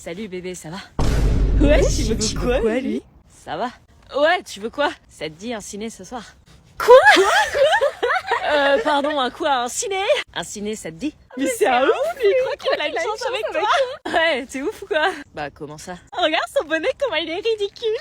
Salut bébé, ça va? Ouais, tu veux quoi lui? Ça va? Ouais, tu veux quoi? Ça te dit un ciné ce soir? Quoi? Pardon, un quoi? Un ciné? Un ciné, ça te dit? Mais c'est un ouf, lui, il croit qu'il a une chance avec toi. Ouais, t'es ouf ou quoi? Bah, comment ça? Regarde son bonnet, comment il est ridicule.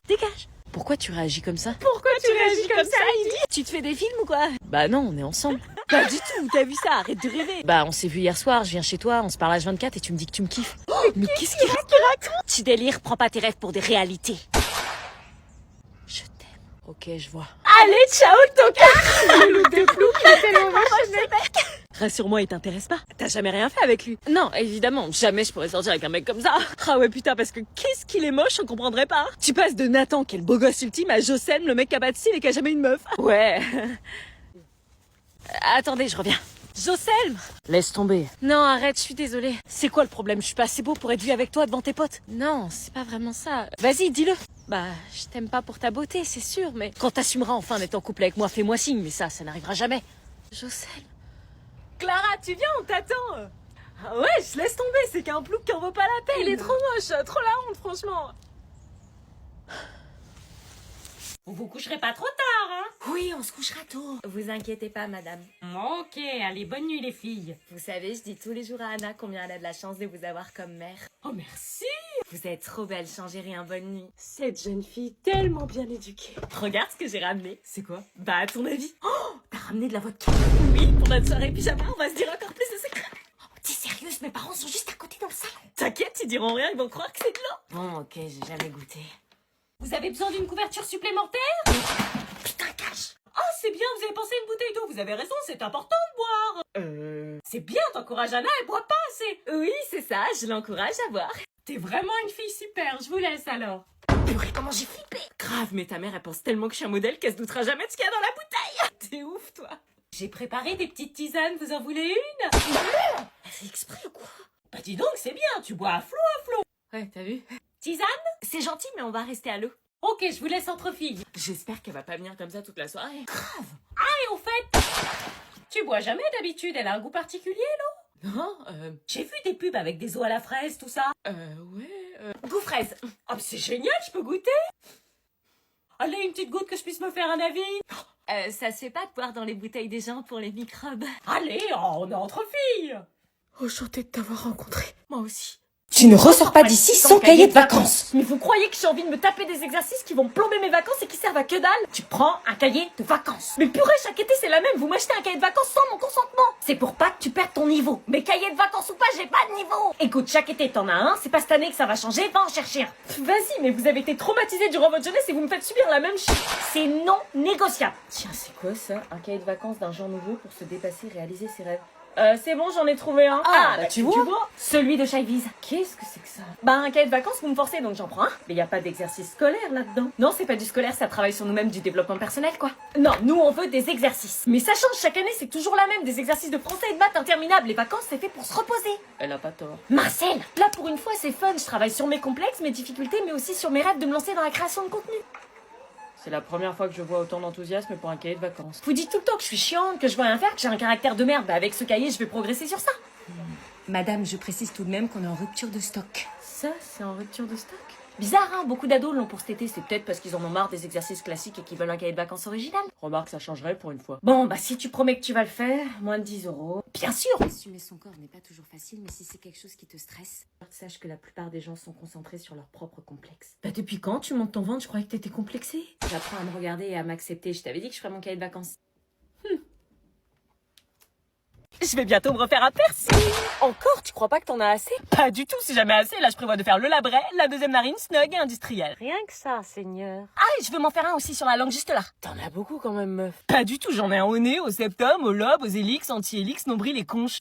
Dégage. Pourquoi tu réagis comme ça? Pourquoi tu réagis comme ça, Heidi? Tu te fais des films ou quoi? Bah non, on est ensemble. Pas du tout, t'as vu ça? Arrête de rêver. Bah, on s'est vu hier soir, je viens chez toi, on se parle H24 et tu me dis que tu me kiffes. Mais qu'est-ce qu'il raconte? Tu délires, prends pas tes rêves pour des réalités. Je t'aime. Ok, je vois. Allez, ciao le tocard. Le look de flou, il est tellement moche ce mec. Rassure-moi, il t'intéresse pas. T'as jamais rien fait avec lui. Non, évidemment, jamais je pourrais sortir avec un mec comme ça. Ah ouais, putain, parce que qu'est-ce qu'il est moche, on comprendrait pas. Tu passes de Nathan, qui est le beau gosse ultime, à Josem, le mec qui a pas de style et qui a jamais une meuf. Ouais. Attendez, je reviens. Joselm! Laisse tomber. Non, arrête, je suis désolée. C'est quoi le problème? Je suis pas assez beau pour être vue avec toi devant tes potes? Non, c'est pas vraiment ça. Vas-y, dis-le. Bah, je t'aime pas pour ta beauté, c'est sûr, mais quand t'assumeras enfin d'être en couple avec moi, fais-moi signe, mais ça n'arrivera jamais. Joselm. Clara, tu viens, on t'attend. Ah ouais, je laisse tomber, c'est qu'un plouc qui en vaut pas la peine. Il est trop moche, trop la honte, franchement. Vous vous coucherez pas trop tard, hein? Oui, on se couchera tôt. Vous inquiétez pas, madame. Ok, allez, bonne nuit les filles. Vous savez, je dis tous les jours à Anna combien elle a de la chance de vous avoir comme mère. Oh merci. Vous êtes trop belle, changez rien, bonne nuit. Cette jeune fille tellement bien éduquée. Regarde ce que j'ai ramené. C'est quoi? Bah, à ton avis? Oh, t'as ramené de la vodka? Oui, pour notre soirée pyjama, on va se dire encore plus de secrets. Oh, t'es sérieuse? Mes parents sont juste à côté dans le salon. T'inquiète, ils diront rien, ils vont croire que c'est de l'eau. Bon, ok, j'ai jamais goûté. Vous avez besoin d'une couverture supplémentaire? Putain, cache! Oh, c'est bien, vous avez pensé à une bouteille d'eau. Vous avez raison, c'est important de boire. C'est bien, t'encourages Anna, elle boit pas assez. Oui, c'est ça, je l'encourage à boire. T'es vraiment une fille super, je vous laisse alors. Purée, comment j'ai flippé! Grave, mais ta mère, elle pense tellement que je suis un modèle qu'elle se doutera jamais de ce qu'il y a dans la bouteille. T'es ouf, toi. J'ai préparé des petites tisanes, vous en voulez une? Non! Elle fait exprès ou quoi? Bah dis donc, c'est bien, tu bois à flot. Ouais, t'as vu? Tisane? C'est gentil, mais on va rester à l'eau. Ok, je vous laisse entre filles. J'espère qu'elle va pas venir comme ça toute la soirée. Grave! Ah, et au fait, tu bois jamais d'habitude, elle a un goût particulier, non? Non, J'ai vu des pubs avec des eaux à la fraise, tout ça. Ouais, Goût fraise. Ah, mais c'est génial, je peux goûter? Allez, une petite goutte que je puisse me faire un avis. ça se fait pas de boire dans les bouteilles des gens pour les microbes. Allez, on est entre filles. Enchantée de t'avoir rencontré. Moi aussi. Tu ne ressors pas d'ici sans cahier de vacances. Mais vous croyez que j'ai envie de me taper des exercices qui vont plomber mes vacances et qui servent à que dalle? Tu prends un cahier de vacances. Mais purée, chaque été c'est la même, vous m'achetez un cahier de vacances sans mon consentement. C'est pour pas que tu perdes ton niveau. Mais cahier de vacances ou pas, j'ai pas de niveau. Écoute, chaque été t'en as un, c'est pas cette année que ça va changer, va en chercher un. Vas-y, mais vous avez été traumatisés durant votre jeunesse et vous me faites subir la même chose. C'est non négociable. Tiens, c'est quoi ça? Un cahier de vacances d'un genre nouveau pour se dépasser et réaliser ses rêves. C'est bon, j'en ai trouvé un. Bah, tu vois. Celui de Shyviz. Qu'est-ce que c'est que ça? Bah, un cahier de vacances, vous me forcez, donc j'en prends un. Mais y a pas d'exercice scolaire là-dedans. Non, c'est pas du scolaire, ça travaille sur nous-mêmes, du développement personnel, quoi. Non, nous, on veut des exercices. Mais ça change chaque année, c'est toujours la même. Des exercices de français et de maths interminables. Les vacances, c'est fait pour se reposer. Elle a pas tort. Marcel, là, pour une fois, c'est fun. Je travaille sur mes complexes, mes difficultés, mais aussi sur mes rêves de me lancer dans la création de contenu. C'est la première fois que je vois autant d'enthousiasme pour un cahier de vacances. Vous dites tout le temps que je suis chiante, que je veux rien faire, que j'ai un caractère de merde. Bah, avec ce cahier, je vais progresser sur ça. Madame, je précise tout de même qu'on est en rupture de stock. Ça, c'est en rupture de stock? Bizarre, hein? Beaucoup d'ados l'ont pour cet été. C'est peut-être parce qu'ils en ont marre des exercices classiques et qu'ils veulent un cahier de vacances original. Remarque, ça changerait pour une fois. Bon, bah si tu promets que tu vas le faire, moins de 10 euros. Bien sûr! Assumer son corps n'est pas toujours facile, mais si c'est quelque chose qui te stresse, sache que la plupart des gens sont concentrés sur leur propre complexe. Bah depuis quand tu montes ton ventre? Je croyais que t'étais complexée. J'apprends à me regarder et à m'accepter. Je t'avais dit que je ferais mon cahier de vacances. Je vais bientôt me refaire un piercing. Encore? Tu crois pas que t'en as assez? Pas du tout, si jamais assez. Là, je prévois de faire le labret, la deuxième narine, snug et industrielle. Rien que ça, Seigneur. Ah, et je veux m'en faire un aussi sur la langue juste là. T'en as beaucoup quand même, meuf. Pas du tout, j'en ai un au nez, au septum, au lobe, aux hélix, anti-hélix, nombril et conche.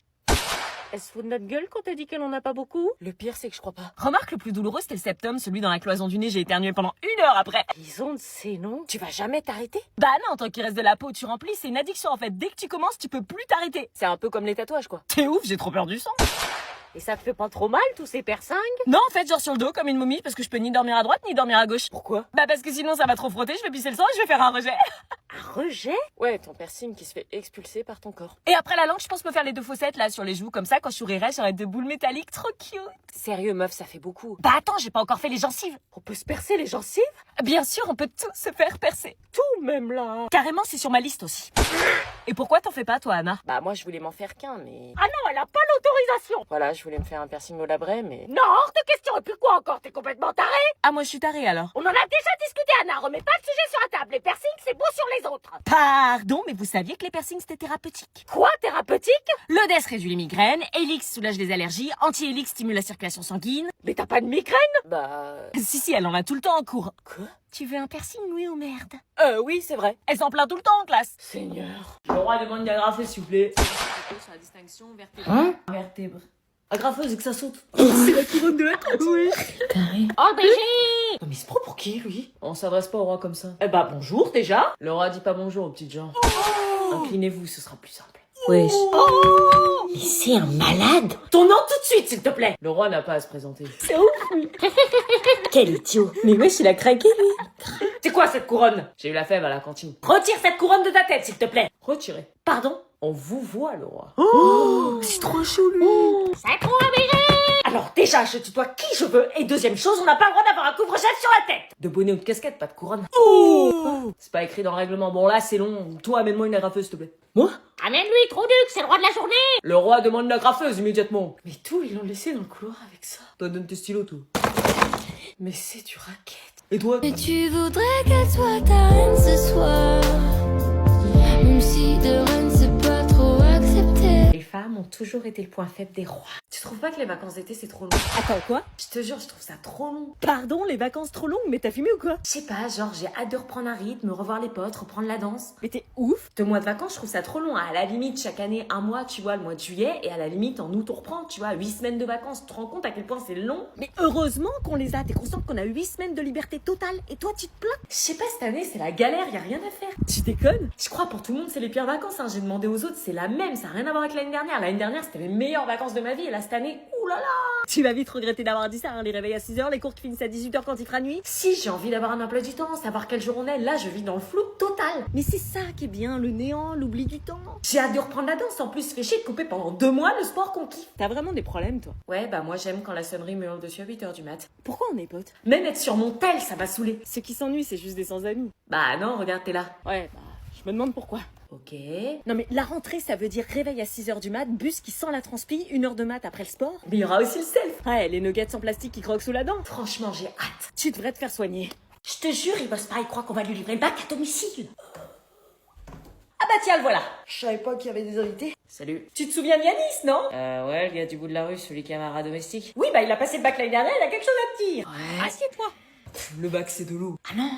Elle se fout de notre gueule quand t'as dit qu'elle en a pas beaucoup? Le pire, c'est que je crois pas. Remarque, le plus douloureux, c'était le septum, celui dans la cloison du nez, j'ai éternué pendant 1 heure après. Ils ont de ces noms. Tu vas jamais t'arrêter? Bah non, tant qu'il reste de la peau, tu remplis, c'est une addiction en fait. Dès que tu commences, tu peux plus t'arrêter. C'est un peu comme les tatouages, quoi. T'es ouf, j'ai trop peur du sang. Et ça te fait pas trop mal, tous ces piercings? Non, en fait, genre sur le dos, comme une momie, parce que je peux ni dormir à droite, ni dormir à gauche. Pourquoi? Bah parce que sinon ça va trop frotter, je vais pisser le sang et je vais faire un rejet. Un rejet? Ouais, ton piercing qui se fait expulser par ton corps. Et après la langue, je pense me faire les 2 fossettes là sur les joues, comme ça quand je sourirai, j'aurai 2 boules métalliques trop cute. Sérieux, meuf, ça fait beaucoup. Bah attends, j'ai pas encore fait les gencives. On peut se percer les gencives? Bien sûr, on peut tout se faire percer. Tout, même là. Carrément, c'est sur ma liste aussi. Et pourquoi t'en fais pas toi, Anna? Bah moi, je voulais m'en faire qu'un, mais... Ah non, elle a pas l'autorisation. Voilà, je voulais me faire un piercing au labret, mais... Non, hors de question. Et puis quoi encore? T'es complètement taré? Ah, moi je suis tarée alors. On en a déjà discuté, Anna. Remets pas le sujet sur la table. Les piercings, c'est beau sur les autres. Pardon, mais vous saviez que les piercings c'était thérapeutique? Quoi, thérapeutique? Le DES réduit les migraines, Helix soulage les allergies, Anti-Helix stimule la circulation sanguine. Mais t'as pas de migraine? Bah... Si, elle en a tout le temps en cours. Quoi? Tu veux un piercing, oui ou merde? Oui, c'est vrai. Elle s'en plaint tout le temps en classe. Seigneur. Le roi demande d'agrafer, s'il vous plaît. Sur la distinction Hein? Vertèbre. Agrafeuse et que ça saute. C'est la couronne de la tête. Oui. Oh, BG! Non mais c'est pro pour qui, lui? On s'adresse pas au roi comme ça. Eh bah, bonjour, déjà. Le roi dit pas bonjour aux petites gens. Inclinez-vous, ce sera plus simple. Wesh. Mais c'est un malade. Ton nom tout de suite, s'il te plaît. Le roi n'a pas à se présenter. C'est ouf. Quel idiot. Mais wesh, il a craqué, lui. C'est quoi, cette couronne? J'ai eu la fève à la cantine. Retire cette couronne de ta tête, s'il te plaît. Retirez. Pardon? On vous voit, le roi. C'est trop chaud, lui. C'est trop obligé. Alors, déjà, je tutoie qui je veux. Et deuxième chose, on n'a pas le droit d'avoir un couvre-chef sur la tête. De bonnet ou de casquette, pas de couronne. Oh. C'est pas écrit dans le règlement. Bon, là, c'est long. Toi, amène-moi une agrafeuse, s'il te plaît. Moi? Amène-lui, trop duc, c'est le roi de la journée. Le roi demande une agrafeuse immédiatement. Mais tout, ils l'ont laissé dans le couloir avec ça. Toi, donne tes stylos, toi. Mais c'est du racket. Et toi? Et tu voudrais qu'elle soit ta reine ce soir, même si de reine c'est pas trop accepté. Les femmes ont toujours été le point faible des rois. Tu trouves pas que les vacances d'été, c'est trop long? Attends, quoi? Je te jure, je trouve ça trop long. Pardon, les vacances trop longues, mais t'as fumé ou quoi? Je sais pas, genre j'ai hâte de reprendre un rythme, revoir les potes, reprendre la danse. Mais t'es ouf. 2 mois de vacances, je trouve ça trop long. À la limite, chaque année, 1 mois, tu vois, le mois de juillet. Et à la limite, en août, on reprend, tu vois, 8 semaines de vacances. Tu te rends compte à quel point c'est long? Mais heureusement qu'on les a. T'es consciente qu'on a 8 semaines de liberté totale. Et toi, tu te plains? Je sais pas, cette année, c'est la galère, y a rien à faire. Tu déconnes? Je crois pour tout le monde, c'est les pires vacances. Hein. J'ai demandé aux autres, c'est la même, ça a rien à voir avec l'année dernière. L'année dernière, c'était les meilleures vacances de ma vie. Et là, cette année, oulala! Tu vas vite regretter d'avoir dit ça, hein, les réveils à 6h, les cours qui finissent à 18h quand il fera nuit. Si, j'ai envie d'avoir un emploi du temps, savoir quel jour on est. Là, je vis dans le flou total. Mais c'est ça qui est bien, le néant, l'oubli du temps. J'ai hâte de reprendre la danse. En plus, fait chier de couper pendant 2 mois le sport qu'on kiffe. T'as vraiment des problèmes, toi. Ouais, bah moi, j'aime quand la sonnerie me hurle dessus à 8h du mat. Pourquoi on est potes? Même être sur mon tel, ça m'a saoulé. Ceux qui s'ennuient, c'est juste des sans-amis. Bah non, regarde, t'es là. Ouais, bah, je me demande pourquoi. Ok. Non mais la rentrée, ça veut dire réveil à 6h du mat, bus qui sent la transpi, 1h de mat après le sport. Mais il y aura aussi le self. Ouais, les nuggets en plastique qui croquent sous la dent. Franchement, j'ai hâte. Tu devrais te faire soigner. Je te jure, il bosse pas, il croit qu'on va lui livrer le bac à domicile. Ah bah tiens, le voilà. Je savais pas qu'il y avait des invités. Salut. Tu te souviens de Yanis, non? Ouais, le gars du bout de la rue, celui qui a un rat domestique. Oui, bah il a passé le bac l'année dernière, il a quelque chose à te dire. Ouais. Assieds-toi. Le bac, c'est de l'eau. Ah non.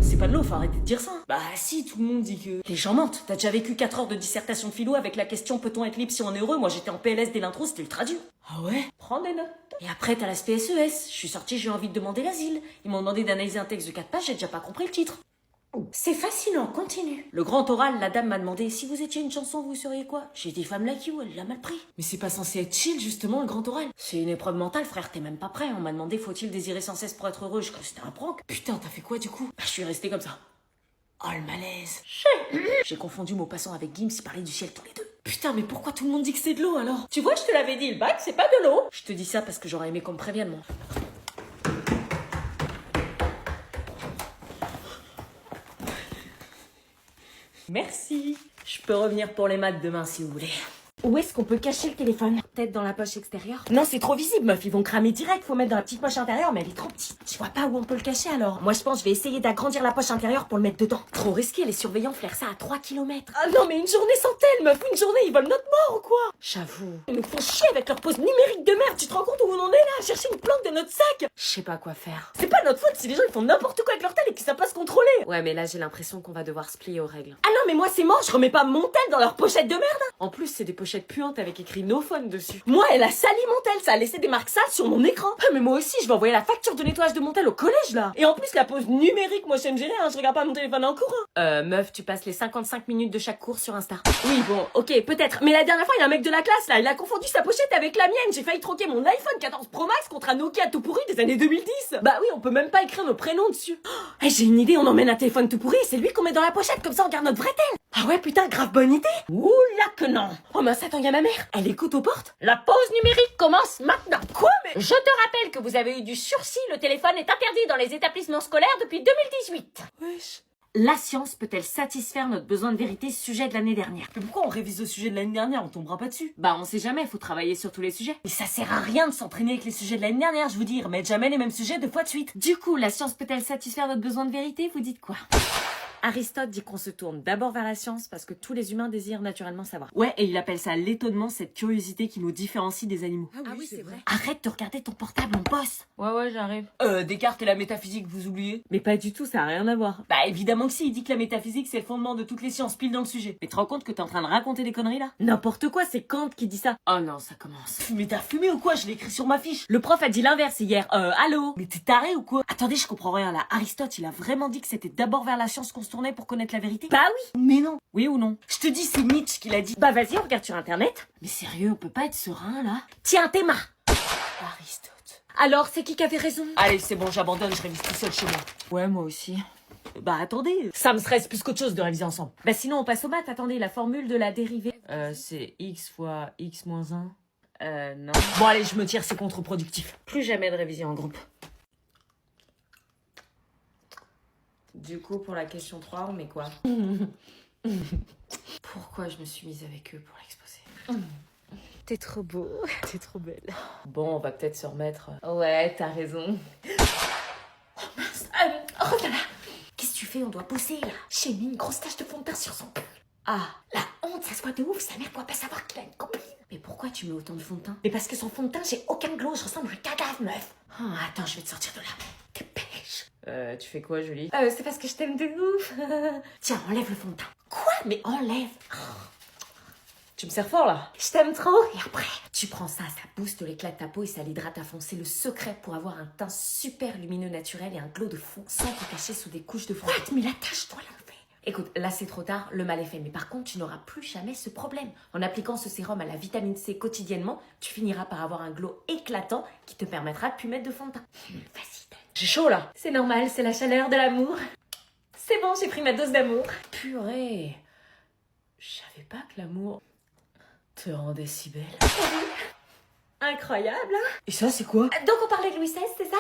C'est pas de l'eau, faut arrêter de dire ça. Bah si, tout le monde dit que... Les gens mentent. T'as déjà vécu 4 heures de dissertation de philo avec la question peut-on être libre si on est heureux? Moi j'étais en PLS dès l'intro, c'était ultra dur. Ah ouais? Prends des notes. Et après t'as la SPSES. Je suis sortie, j'ai eu envie de demander l'asile. Ils m'ont demandé d'analyser un texte de 4 pages, j'ai déjà pas compris le titre. C'est fascinant, continue. Le grand oral, la dame m'a demandé si vous étiez une chanson, vous seriez quoi? J'ai dit femme like you, elle l'a mal pris. Mais c'est pas censé être chill, justement, le grand oral. C'est une épreuve mentale, frère, t'es même pas prêt. On m'a demandé faut-il désirer sans cesse pour être heureux, je crois que c'était un prank. Putain, t'as fait quoi du coup? Bah, je suis restée comme ça. Oh le malaise. J'ai confondu Maupassant avec Gims, ils parlaient du ciel tous les deux. Putain, mais pourquoi tout le monde dit que c'est de l'eau alors? Tu vois, je te l'avais dit, le bac, c'est pas de l'eau. Je te dis ça parce que j'aurais aimé qu'on me prévienne, moi. Merci. Je peux revenir pour les maths demain si vous voulez. Où est-ce qu'on peut cacher le téléphone? Peut-être dans la poche extérieure? Non, c'est trop visible, meuf. Ils vont cramer direct. Faut mettre dans la petite poche intérieure, mais elle est trop petite. Je vois pas où on peut le cacher alors. Moi, je pense que je vais essayer d'agrandir la poche intérieure pour le mettre dedans. Trop risqué, les surveillants flairent ça à 3 km. Ah non, mais une journée sans tel, meuf. Une journée, ils veulent notre mort ou quoi? J'avoue. Ils nous font chier avec leur pause numérique de merde. Tu te rends compte où on en est là? à chercher une planque dans notre sac. Je sais pas quoi faire. C'est pas notre faute si les gens ils font n'importe quoi avec leur tel et qu'ils savent pas se contrôler. Ouais, mais là j'ai l'impression qu'on va devoir se plier aux règles. Ah non, mais moi c'est mort, je remets pas mon tel dans leur pochette de merde. En plus, c'est des pochettes puantes avec écrit no phone dessus. Moi, elle a sali mon tel, ça a laissé des marques sales sur mon écran. Ah, mais moi aussi, je vais envoyer la facture de nettoyage de mon tel au collège là. Et en plus, la pause numérique, moi je sais me gérer, hein, je regarde pas mon téléphone en cours. Meuf, tu passes les 55 minutes de chaque cours sur Insta. Oui, bon, ok, peut-être. Mais la dernière fois, il y a un mec de la classe là, il a confondu sa pochette avec la mienne. J'ai failli troquer mon iPhone 14 Pro Max contre un Nokia tout pourri des années 2010. Bah oui, on peut même pas écrire nos prénoms dessus. Oh, j'ai une idée, on emmène un téléphone tout pourri et c'est lui qu'on met dans la pochette, comme ça on garde notre vrai tel. Ah ouais, putain, grave bonne idée. Ouh là que non. Oh mince, attends, y a ma mère. Elle écoute aux portes. La pause numérique commence maintenant. Quoi, mais... Je te rappelle que vous avez eu du sursis, le téléphone est interdit dans les établissements scolaires depuis 2018. Wesh. La science peut-elle satisfaire notre besoin de vérité sujet de l'année dernière? Mais pourquoi on révise le sujet de l'année dernière? On tombera pas dessus. Bah on sait jamais, faut travailler sur tous les sujets. Mais ça sert à rien de s'entraîner avec les sujets de l'année dernière, je vous dis. Remettre jamais les mêmes sujets 2 fois de suite. Du coup, la science peut-elle satisfaire notre besoin de vérité? Vous dites quoi? Aristote dit qu'on se tourne d'abord vers la science parce que tous les humains désirent naturellement savoir. Ouais, et il appelle ça l'étonnement, cette curiosité qui nous différencie des animaux. Ah oui, c'est vrai. Arrête de regarder ton portable, on bosse. Ouais, j'arrive. Descartes et la métaphysique, vous oubliez? Mais pas du tout, ça a rien à voir. Bah évidemment que si, il dit que la métaphysique c'est le fondement de toutes les sciences, pile dans le sujet. Mais tu te rends compte que t'es en train de raconter des conneries là? N'importe quoi, c'est Kant qui dit ça. Oh non, ça commence. Mais t'as fumé ou quoi? Je l'ai écrit sur ma fiche. Le prof a dit l'inverse hier. Allô? Mais t'es taré ou quoi? Attendez, je comprends rien là. Aristote, il a vraiment dit que c'était d'abord vers la science qu'on se tournait pour connaître la vérité? Bah oui. Mais non. Oui ou non? Je te dis, c'est Nietzsche qui l'a dit. Bah vas-y, on regarde sur internet. Mais sérieux, on peut pas être serein là? Tiens, Théma. Aristote. Alors, c'est qui avait raison? Allez, c'est bon, j'abandonne, je révise tout seul chez moi. Ouais, moi aussi. Bah attendez, ça me stresse plus qu'autre chose de réviser ensemble. Bah sinon, on passe aux maths. Attendez, la formule de la dérivée. C'est x fois x moins 1. Non. Bon allez, je me tire, c'est contre-productif. Plus jamais de révision en groupe. Du coup, pour la question 3, on met quoi? Pourquoi je me suis mise avec eux pour l'exposer? T'es trop beau, t'es trop belle. Bon, on va peut-être se remettre. Ouais, t'as raison. Oh là, qu'est-ce que tu fais? On doit bosser là. J'ai mis une grosse tache de fond de teint sur son pull. Ah, La honte, ça se voit de ouf, sa mère doit pas savoir qu'il a une copine. mais pourquoi tu mets autant de fond de teint? Mais parce que son fond de teint, j'ai aucun glow, je ressemble à un cagave, meuf. Oh, attends, je vais te sortir de là. Dépêche. Tu fais quoi, Julie? C'est parce que je t'aime de ouf. Tiens, enlève le fond de teint. Quoi? Mais enlève. Tu me sers fort, là? Je t'aime trop. Et après, Tu prends ça booste l'éclat de ta peau et ça l'hydrate à fond. C'est le secret pour avoir un teint super lumineux naturel et un glow de fond sans te cacher sous des couches de fond. what? Mais la tache, toi, l'enlever. Écoute, là c'est trop tard, le mal est fait. Mais par contre, tu n'auras plus jamais ce problème. En appliquant ce sérum à la vitamine C quotidiennement, tu finiras par avoir un glow éclatant qui te permettra de plus mettre de fond de teint. Vas-y, donne. J'ai chaud, là. C'est normal, c'est la chaleur de l'amour. C'est bon, j'ai pris ma dose d'amour. Purée. Je savais pas que l'amour te rendait si belle. Incroyable, hein? Et ça, c'est quoi? Donc on parlait de Louis XVI, c'est ça?